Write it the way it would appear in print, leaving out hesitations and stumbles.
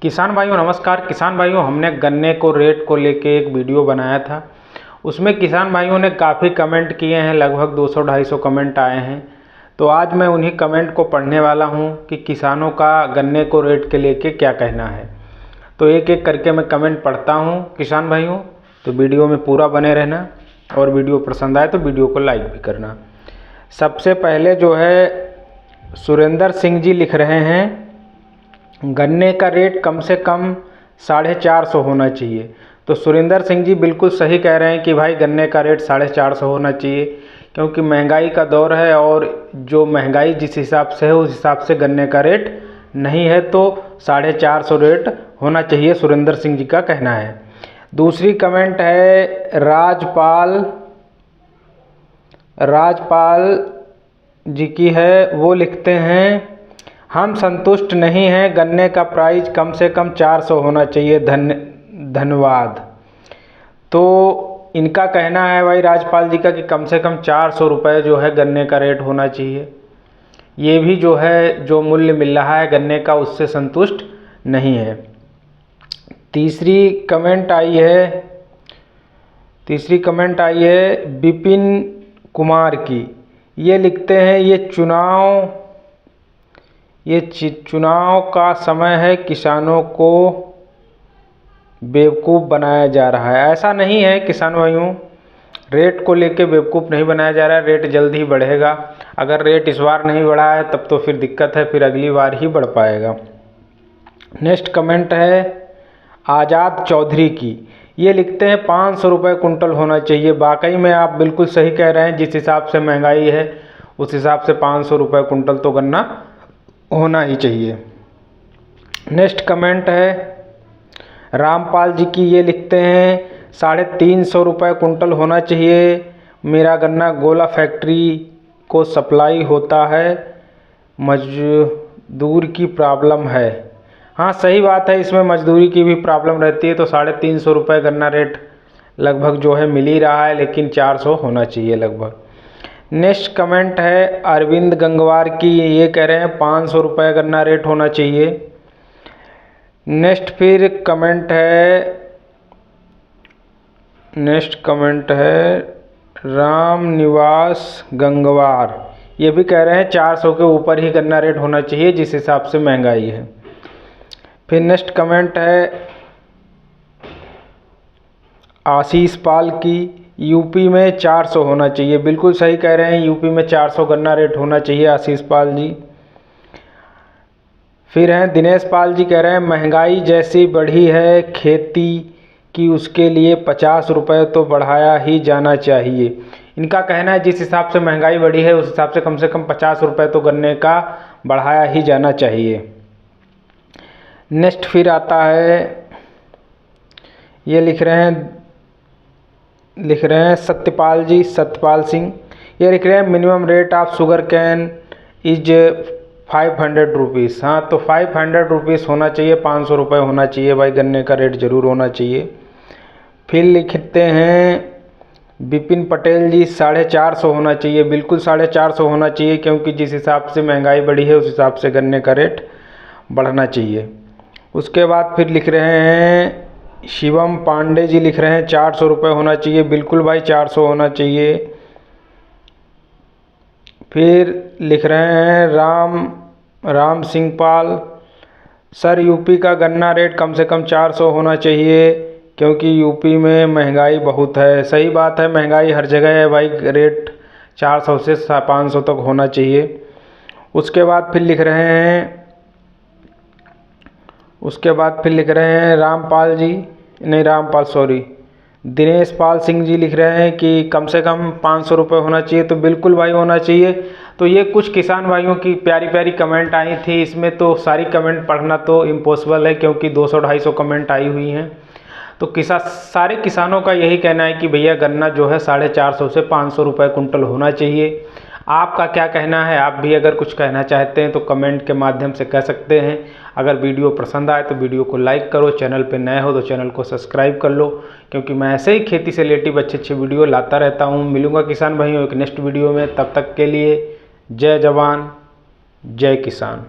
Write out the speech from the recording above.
किसान भाइयों नमस्कार। किसान भाइयों, हमने गन्ने को रेट को लेके एक वीडियो बनाया था। उसमें किसान भाइयों ने काफ़ी कमेंट किए हैं, लगभग 200-250 कमेंट आए हैं। तो आज मैं उन्हीं कमेंट को पढ़ने वाला हूं कि किसानों का गन्ने को रेट के लेके क्या कहना है। तो एक एक करके मैं कमेंट पढ़ता हूं किसान भाइयों, तो वीडियो में पूरा बने रहना और वीडियो पसंद आए तो वीडियो को लाइक भी करना। सबसे पहले जो है सुरेंद्र सिंह जी लिख रहे हैं, गन्ने का रेट कम से कम 450 होना चाहिए। तो सुरेंद्र सिंह जी बिल्कुल सही कह रहे हैं कि भाई गन्ने का रेट 450 होना चाहिए, क्योंकि महंगाई का दौर है और जो महंगाई जिस हिसाब से है उस हिसाब से गन्ने का रेट नहीं है, तो 450 रेट होना चाहिए, सुरेंद्र सिंह जी का कहना है। दूसरी कमेंट है राजपाल जी की है। वो लिखते हैं, हम संतुष्ट नहीं हैं, गन्ने का प्राइस कम से कम 400 होना चाहिए, धन्यवाद। तो इनका कहना है भाई राजपाल जी का कि कम से कम 400 रुपये जो है गन्ने का रेट होना चाहिए। ये भी जो है जो मूल्य मिल रहा है गन्ने का उससे संतुष्ट नहीं है। तीसरी कमेंट आई है विपिन कुमार की। ये लिखते हैं, ये चुनाव का समय है, किसानों को बेवकूफ़ बनाया जा रहा है। ऐसा नहीं है किसान भाइयों, रेट को लेके बेवकूफ़ नहीं बनाया जा रहा है, रेट जल्द ही बढ़ेगा। अगर रेट इस बार नहीं बढ़ा है तब तो फिर दिक्कत है, फिर अगली बार ही बढ़ पाएगा। नेक्स्ट कमेंट है आज़ाद चौधरी की। ये लिखते हैं 500 रुपये कुंटल होना चाहिए। वाकई में आप बिल्कुल सही कह रहे हैं, जिस हिसाब से महंगाई है उस हिसाब से 500 रुपये कुंटल तो गन्ना होना ही चाहिए। नेक्स्ट कमेंट है रामपाल जी की। ये लिखते हैं 350 रुपये कुंटल होना चाहिए। मेरा गन्ना गोला फैक्ट्री को सप्लाई होता है, मजदूर की प्रॉब्लम है। हाँ सही बात है, इसमें मजदूरी की भी प्रॉब्लम रहती है। तो 350 रुपये गन्ना रेट लगभग जो है मिल ही रहा है, लेकिन 400 होना चाहिए लगभग। नेक्स्ट कमेंट है अरविंद गंगवार की। ये कह रहे हैं 500 रुपये गन्ना रेट होना चाहिए। नेक्स्ट कमेंट है राम निवास गंगवार। ये भी कह रहे हैं 400 के ऊपर ही गन्ना रेट होना चाहिए, जिस हिसाब से महंगाई है। फिर नेक्स्ट कमेंट है आशीष पाल की। यूपी में 400 होना चाहिए। बिल्कुल सही कह रहे हैं, यूपी में 400 गन्ना रेट होना चाहिए आशीष पाल जी। फिर हैं दिनेश पाल जी, कह रहे हैं महंगाई जैसी बढ़ी है खेती की, उसके लिए 50 रुपये तो बढ़ाया ही जाना चाहिए। इनका कहना है जिस हिसाब से महंगाई बढ़ी है उस हिसाब से कम 50 रुपये तो गन्ने का बढ़ाया ही जाना चाहिए। नेक्स्ट फिर आता है, ये लिख रहे हैं सत्यपाल सिंह। ये लिख रहे हैं minimum rate of sugar cane is 500 rupees. हाँ तो 500 रुपीज़ होना चाहिए, 500 रुपये होना चाहिए भाई, गन्ने का रेट ज़रूर होना चाहिए। फिर लिखते हैं विपिन पटेल जी 450 होना चाहिए। बिल्कुल 450 होना चाहिए, क्योंकि जिस हिसाब से महंगाई बढ़ी है उस हिसाब से गन्ने का रेट बढ़ना चाहिए। उसके बाद फिर लिख रहे हैं शिवम पांडे जी, लिख रहे हैं 400 रुपये होना चाहिए। बिल्कुल भाई 400 होना चाहिए। फिर लिख रहे हैं राम सिंह पाल, सर यूपी का गन्ना रेट कम से कम 400 होना चाहिए, क्योंकि यूपी में महंगाई बहुत है। सही बात है, महंगाई हर जगह है भाई, रेट 400 से 500 तक होना चाहिए। उसके बाद फिर लिख रहे हैं दिनेश पाल सिंह जी लिख रहे हैं कि कम से कम 500 रुपये होना चाहिए। तो बिल्कुल भाई होना चाहिए। तो ये कुछ किसान भाइयों की प्यारी प्यारी कमेंट आई थी। इसमें तो सारी कमेंट पढ़ना तो इम्पॉसिबल है, क्योंकि 200-250 कमेंट आई हुई हैं। तो सारे किसानों का यही कहना है कि भैया गन्ना जो है 450 से 500 रुपये कुंटल होना चाहिए। आपका क्या कहना है? आप भी अगर कुछ कहना चाहते हैं तो कमेंट के माध्यम से कह सकते हैं। अगर वीडियो पसंद आए तो वीडियो को लाइक करो, चैनल पे नए हो तो चैनल को सब्सक्राइब कर लो, क्योंकि मैं ऐसे ही खेती से रिलेटिव अच्छे वीडियो लाता रहता हूँ। मिलूंगा किसान भाइयों एक नेक्स्ट वीडियो में, तब तक के लिए जय जवान जय किसान।